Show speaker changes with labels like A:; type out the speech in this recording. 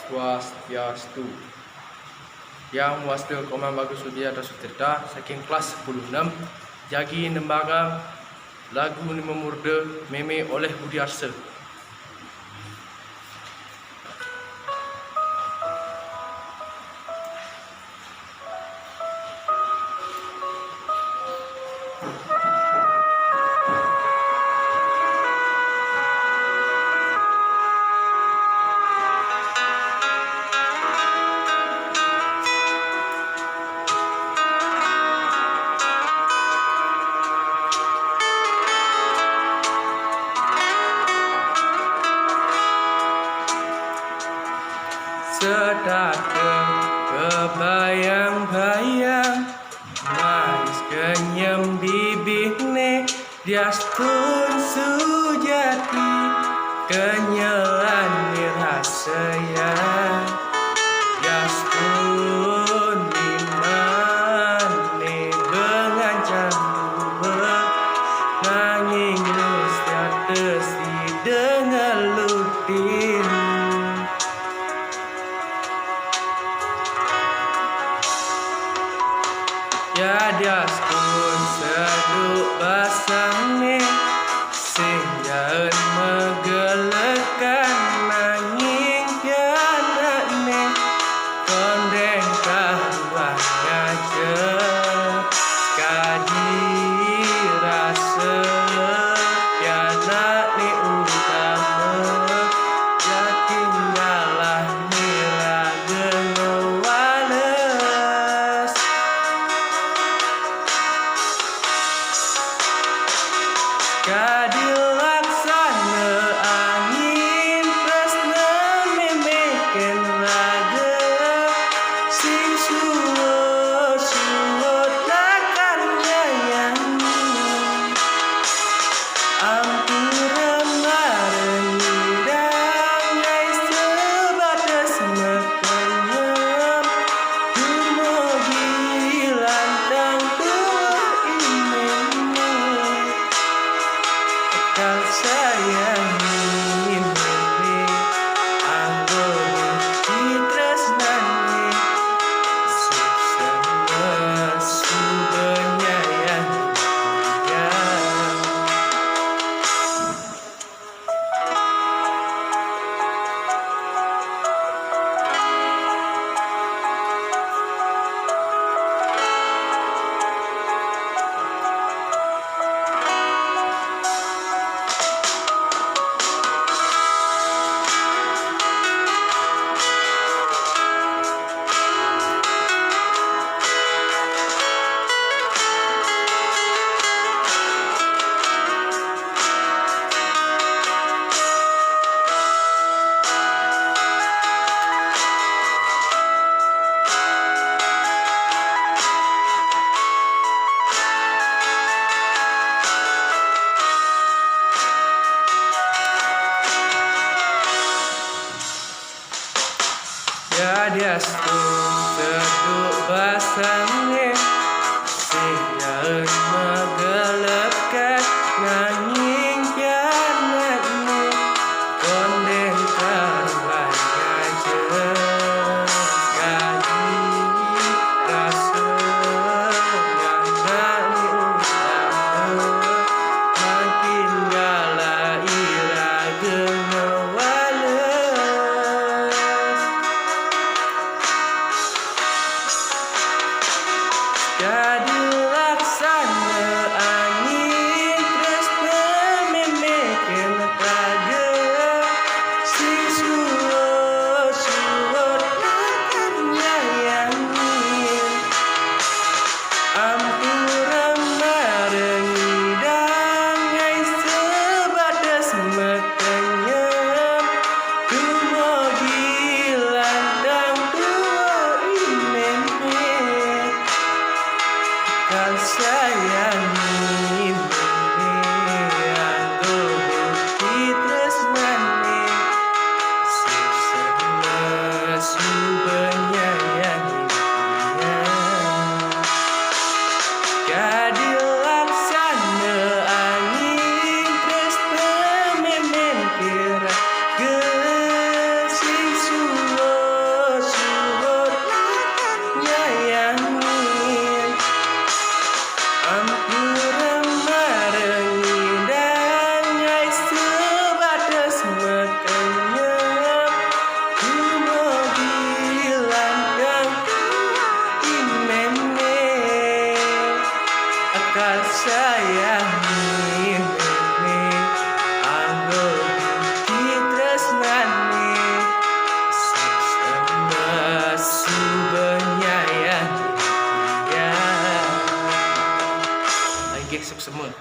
A: Swastiastu. Yang muastil Komang Bagus Sudiarto Sutirta saking kelas 10-6 Jagi Nembaga lagu Nima Murda Meme oleh Budi Arsa. Sedatang kebayang-bayang manis kenyam bibirne diastun sujati kenyalan dirasaya diastun dimane bengancam dua nanging nustiates didengelutin. Ya diaspun seduk basane senjaen megelekan nanging janane kondeng kahuan ngaje kadi rasa yana ni utama yakin ngalah nira gengwales kadil laksana angin tresna memeken raga sing suwut lakar nyayang ampura mareng hidang ngai sebatas mekanyam dumugi lantang tuah imene kal sayang ini anggone ditresnani susah subenyayang ya. Ya diastun seduk basane senjaen megelekan nanging janane kondeng karuan ngaje kadi rasa yana ni utama makin ngalah ira gengwales bakal sayangi meme anggo bukti tresnane sama subenya ya lagi semua.